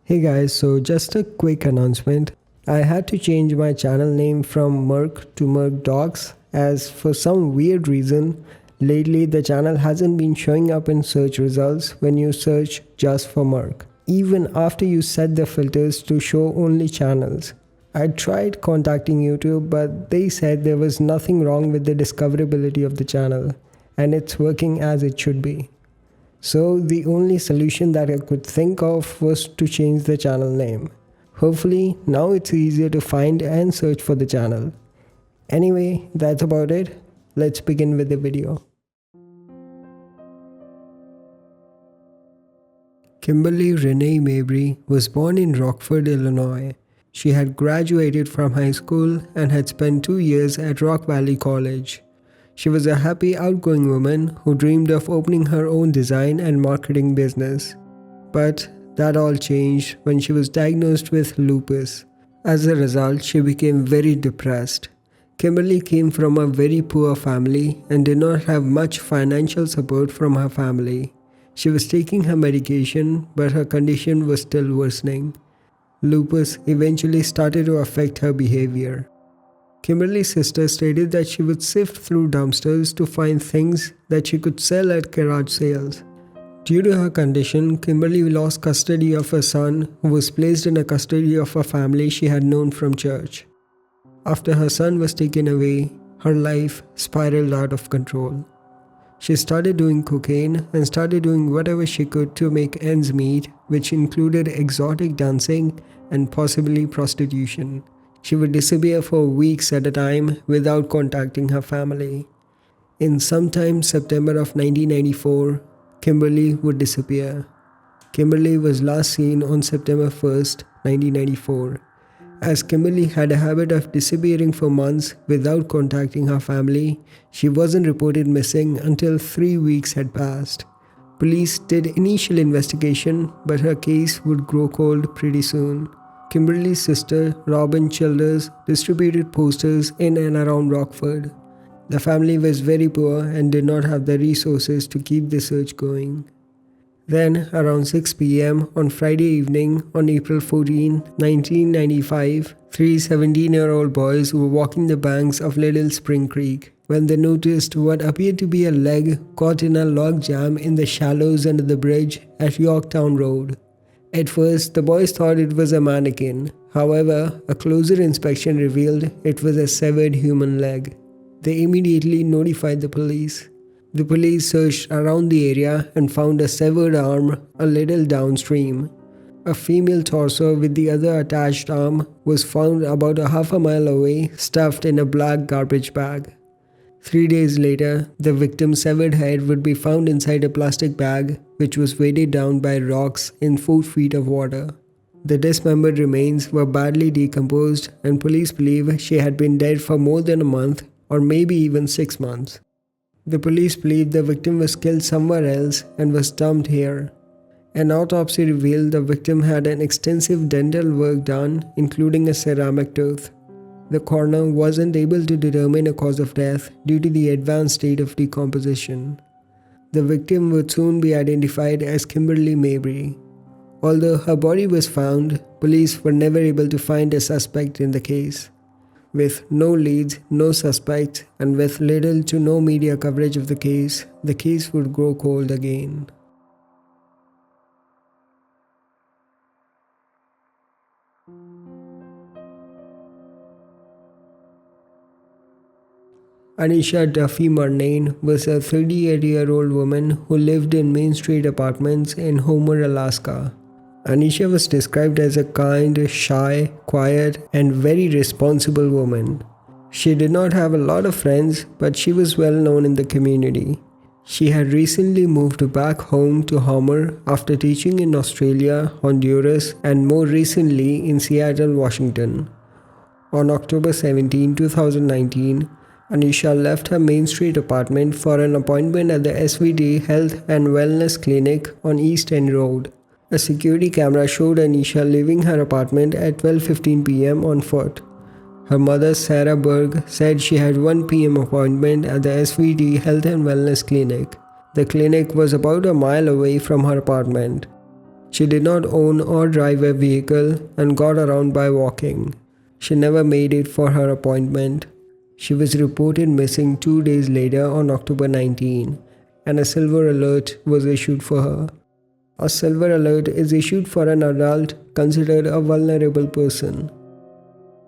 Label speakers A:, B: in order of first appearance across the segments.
A: Hey guys, so just a quick announcement. I had to change my channel name from Merc to Merc Dogs as for some weird reason, lately the channel hasn't been showing up in search results when you search just for Merc, even after you set the filters to show only channels. I tried contacting YouTube, but they said there was nothing wrong with the discoverability of the channel and it's working as it should be. So the only solution that I could think of was to change the channel name. Hopefully now it's easier to find and search for the channel. Anyway, that's about it. Let's begin with the video. Kimberly Renee Mabry was born in Rockford, Illinois. She had graduated from high school and had spent 2 years at Rock Valley College. She was a happy, outgoing woman who dreamed of opening her own design and marketing business. But that all changed when she was diagnosed with lupus. As a result, she became very depressed. Kimberly came from a very poor family and did not have much financial support from her family. She was taking her medication, but her condition was still worsening. Lupus eventually started to affect her behavior. Kimberly's sister stated that she would sift through dumpsters to find things that she could sell at garage sales. Due to her condition, Kimberly lost custody of her son, who was placed in a custody of a family she had known from church. After her son was taken away, her life spiraled out of control. She started doing cocaine and started doing whatever she could to make ends meet, which included exotic dancing and possibly prostitution. She would disappear for weeks at a time without contacting her family. In sometime September of 1994, Kimberly would disappear. Kimberly was last seen on September 1st, 1994. As Kimberly had a habit of disappearing for months without contacting her family, she wasn't reported missing until 3 weeks had passed. Police did initial investigation, but her case would grow cold pretty soon. Kimberly's sister, Robin Childers, distributed posters in and around Rockford. The family was very poor and did not have the resources to keep the search going. Then, around 6 p.m. on Friday evening on April 14, 1995, three 17-year-old boys were walking the banks of Little Spring Creek when they noticed what appeared to be a leg caught in a log jam in the shallows under the bridge at Yorktown Road. At first, the boys thought it was a mannequin. However, a closer inspection revealed it was a severed human leg. They immediately notified the police. The police searched around the area and found a severed arm a little downstream. A female torso with the other attached arm was found about a half a mile away, stuffed in a black garbage bag. 3 days later, the victim's severed head would be found inside a plastic bag, which was weighted down by rocks in 4 feet of water. The dismembered remains were badly decomposed, and police believe she had been dead for more than a month or maybe even 6 months. The police believe the victim was killed somewhere else and was dumped here. An autopsy revealed the victim had an extensive dental work done, including a ceramic tooth. The coroner wasn't able to determine a cause of death due to the advanced state of decomposition. The victim would soon be identified as Kimberly Mabry. Although her body was found, police were never able to find a suspect in the case. With no leads, no suspects, and with little to no media coverage of the case would grow cold again. Anesha Duffy Murnane was a 38-year-old woman who lived in Main Street apartments in Homer, Alaska. Anesha was described as a kind, shy, quiet, and very responsible woman. She did not have a lot of friends, but she was well known in the community. She had recently moved back home to Homer after teaching in Australia, Honduras, and more recently in Seattle, Washington. On October 17, 2019, Anesha left her Main Street apartment for an appointment at the SVD Health and Wellness Clinic on East End Road. A security camera showed Anesha leaving her apartment at 12:15 p.m. on foot. Her mother, Sarah Berg, said she had 1 p.m. appointment at the SVD Health and Wellness Clinic. The clinic was about a mile away from her apartment. She did not own or drive a vehicle and got around by walking. She never made it for her appointment. She was reported missing 2 days later on October 19, and a silver alert was issued for her. A silver alert is issued for an adult considered a vulnerable person.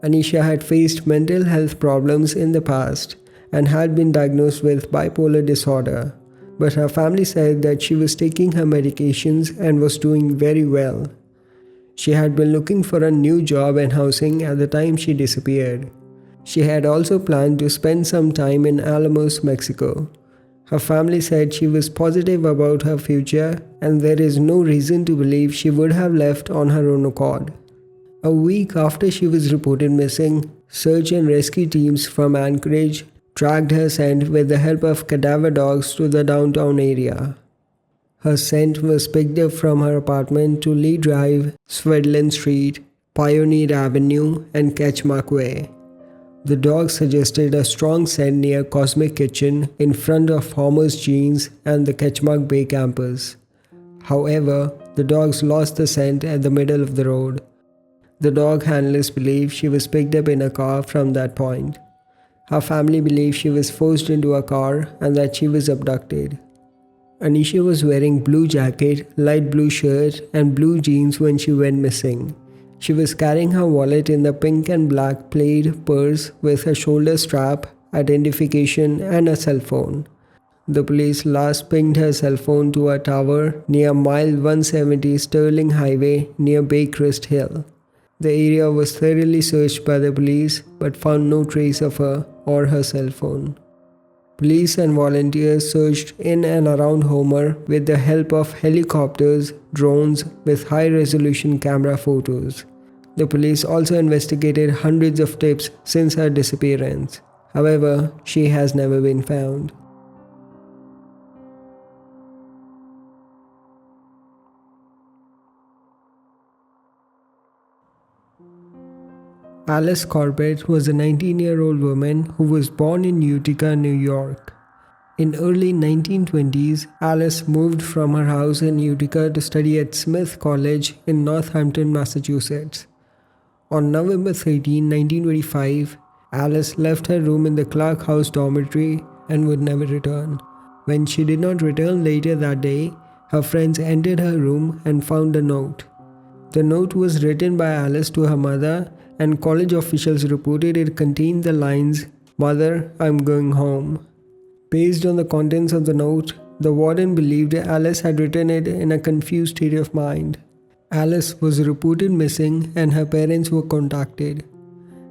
A: Anesha had faced mental health problems in the past and had been diagnosed with bipolar disorder, but her family said that she was taking her medications and was doing very well. She had been looking for a new job and housing at the time she disappeared. She had also planned to spend some time in Alamos, Mexico. Her family said she was positive about her future and there is no reason to believe she would have left on her own accord. A week after she was reported missing, search and rescue teams from Anchorage tracked her scent with the help of cadaver dogs to the downtown area. Her scent was picked up from her apartment to Lee Drive, Swedland Street, Pioneer Avenue, and Ketchmark Way. The dogs suggested a strong scent near Cosmic Kitchen in front of Homer's Jeans and the Ketchmark Bay campus. However, the dogs lost the scent at the middle of the road. The dog handlers believe she was picked up in a car from that point. Her family believes she was forced into a car and that she was abducted. Anesha was wearing blue jacket, light blue shirt, and blue jeans when she went missing. She was carrying her wallet in the pink and black plaid purse with a shoulder strap, identification, and a cell phone. The police last pinged her cell phone to a tower near mile 170 Sterling Highway near Baycrest Hill. The area was thoroughly searched by the police but found no trace of her or her cell phone. Police and volunteers searched in and around Homer with the help of helicopters, drones with high-resolution camera photos. The police also investigated hundreds of tips since her disappearance. However, she has never been found. Alice Corbett was a 19-year-old woman who was born in Utica, New York. In early 1920s, Alice moved from her house in Utica to study at Smith College in Northampton, Massachusetts. On November 13, 1925, Alice left her room in the Clark House dormitory and would never return. When she did not return later that day, her friends entered her room and found a note. The note was written by Alice to her mother, and college officials reported it contained the lines, "Mother, I'm going home." Based on the contents of the note, the warden believed Alice had written it in a confused state of mind. Alice was reported missing and her parents were contacted.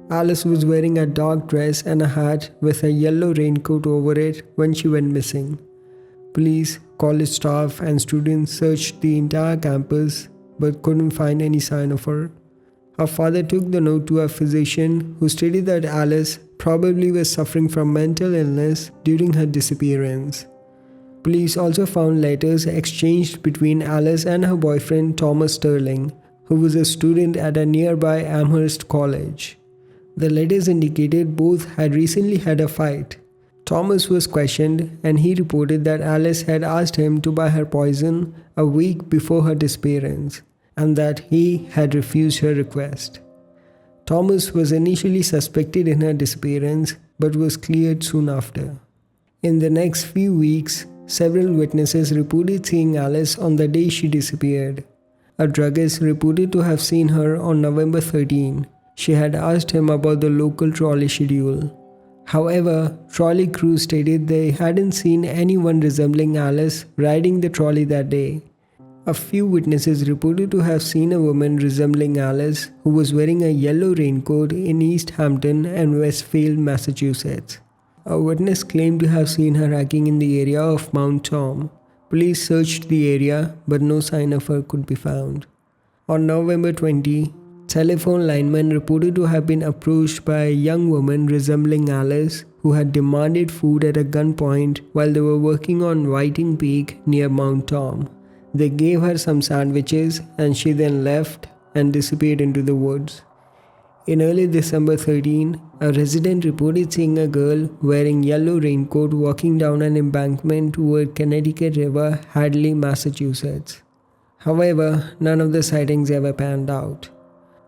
A: Alice was wearing a dark dress and a hat with a yellow raincoat over it when she went missing. Police, college staff, and students searched the entire campus but couldn't find any sign of her. Her father took the note to a physician who stated that Alice probably was suffering from mental illness during her disappearance. Police also found letters exchanged between Alice and her boyfriend Thomas Sterling, who was a student at a nearby Amherst college. The letters indicated both had recently had a fight. Thomas was questioned and he reported that Alice had asked him to buy her poison a week before her disappearance, and that he had refused her request. Thomas was initially suspected in her disappearance but was cleared soon after. In the next few weeks, several witnesses reported seeing Alice on the day she disappeared. A druggist reported to have seen her on November 13. She had asked him about the local trolley schedule. However, trolley crew stated they hadn't seen anyone resembling Alice riding the trolley that day. A few witnesses reported to have seen a woman resembling Alice who was wearing a yellow raincoat in East Hampton and Westfield, Massachusetts. A witness claimed to have seen her hiking in the area of Mount Tom. Police searched the area, but no sign of her could be found. On November 20, telephone linemen reported to have been approached by a young woman resembling Alice who had demanded food at a gunpoint while they were working on Whiting Peak near Mount Tom. They gave her some sandwiches and she then left and disappeared into the woods. In early December 13, a resident reported seeing a girl wearing yellow raincoat walking down an embankment toward Connecticut River, Hadley, Massachusetts. However, none of the sightings ever panned out.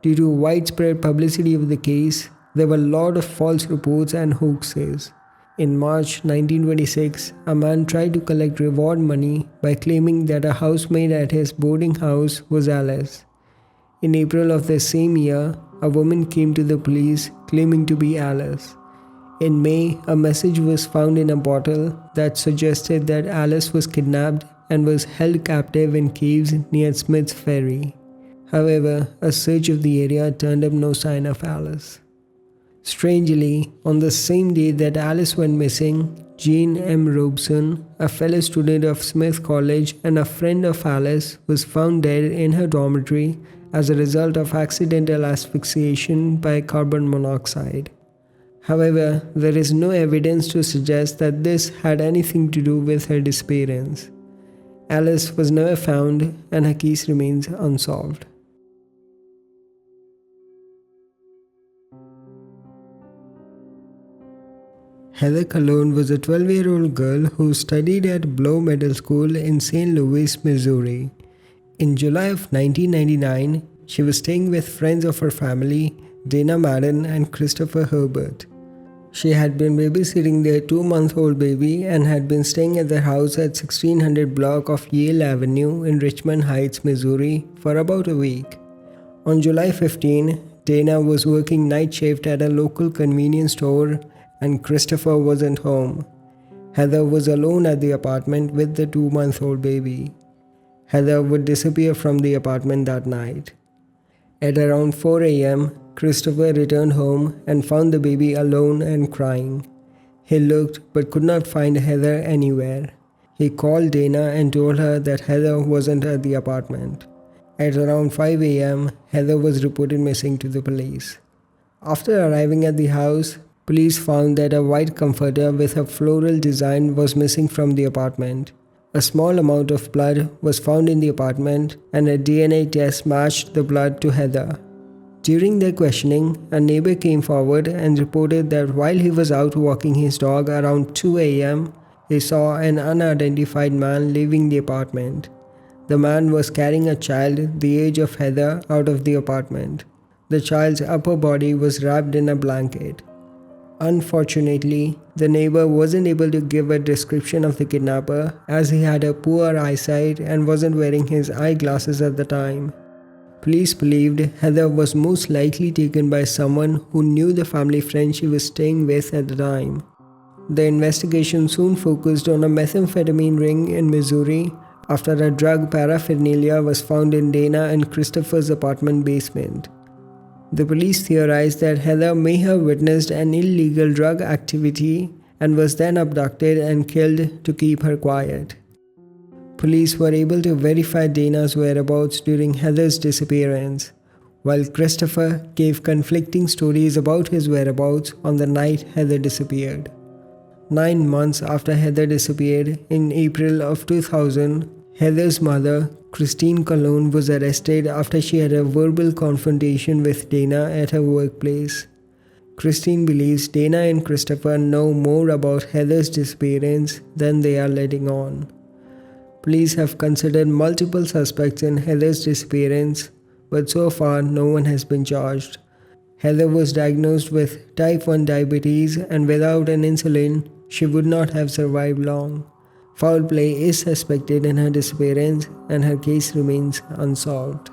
A: Due to widespread publicity of the case, there were a lot of false reports and hoaxes. In March 1926, a man tried to collect reward money by claiming that a housemaid at his boarding house was Alice. In April of the same year, a woman came to the police claiming to be Alice. In May, a message was found in a bottle that suggested that Alice was kidnapped and was held captive in caves near Smith's Ferry. However, a search of the area turned up no sign of Alice. Strangely, on the same day that Alice went missing, Jane M. Robeson, a fellow student of Smith College and a friend of Alice, was found dead in her dormitory as a result of accidental asphyxiation by carbon monoxide. However, there is no evidence to suggest that this had anything to do with her disappearance. Alice was never found and her case remains unsolved. Heather Kullorn was a 12-year-old girl who studied at Blow Middle School in St. Louis, Missouri. In July of 1999, she was staying with friends of her family, Dana Madden and Christopher Herbert. She had been babysitting their 2-month-old baby and had been staying at their house at 1600 block of Yale Avenue in Richmond Heights, Missouri for about a week. On July 15, Dana was working night shift at a local convenience store and Christopher wasn't home. Heather was alone at the apartment with the 2-month-old baby. Heather would disappear from the apartment that night. At around 4 a.m., Christopher returned home and found the baby alone and crying. He looked but could not find Heather anywhere. He called Dana and told her that Heather wasn't at the apartment. At around 5 a.m., Heather was reported missing to the police. After arriving at the house, police found that a white comforter with a floral design was missing from the apartment. A small amount of blood was found in the apartment and a DNA test matched the blood to Heather. During their questioning, a neighbor came forward and reported that while he was out walking his dog around 2 a.m., he saw an unidentified man leaving the apartment. The man was carrying a child the age of Heather out of the apartment. The child's upper body was wrapped in a blanket. Unfortunately, the neighbor wasn't able to give a description of the kidnapper as he had a poor eyesight and wasn't wearing his eyeglasses at the time. Police believed Heather was most likely taken by someone who knew the family friend she was staying with at the time. The investigation soon focused on a methamphetamine ring in Missouri after a drug paraphernalia was found in Dana and Christopher's apartment basement. The police theorized that Heather may have witnessed an illegal drug activity and was then abducted and killed to keep her quiet. Police were able to verify Dana's whereabouts during Heather's disappearance, while Christopher gave conflicting stories about his whereabouts on the night Heather disappeared. 9 months after Heather disappeared, in April of 2000, Heather's mother, Christine Kullorn, was arrested after she had a verbal confrontation with Dana at her workplace. Christine believes Dana and Christopher know more about Heather's disappearance than they are letting on. Police have considered multiple suspects in Heather's disappearance, but so far no one has been charged. Heather was diagnosed with type 1 diabetes and without an insulin, she would not have survived long. Foul play is suspected in her disappearance and her case remains unsolved.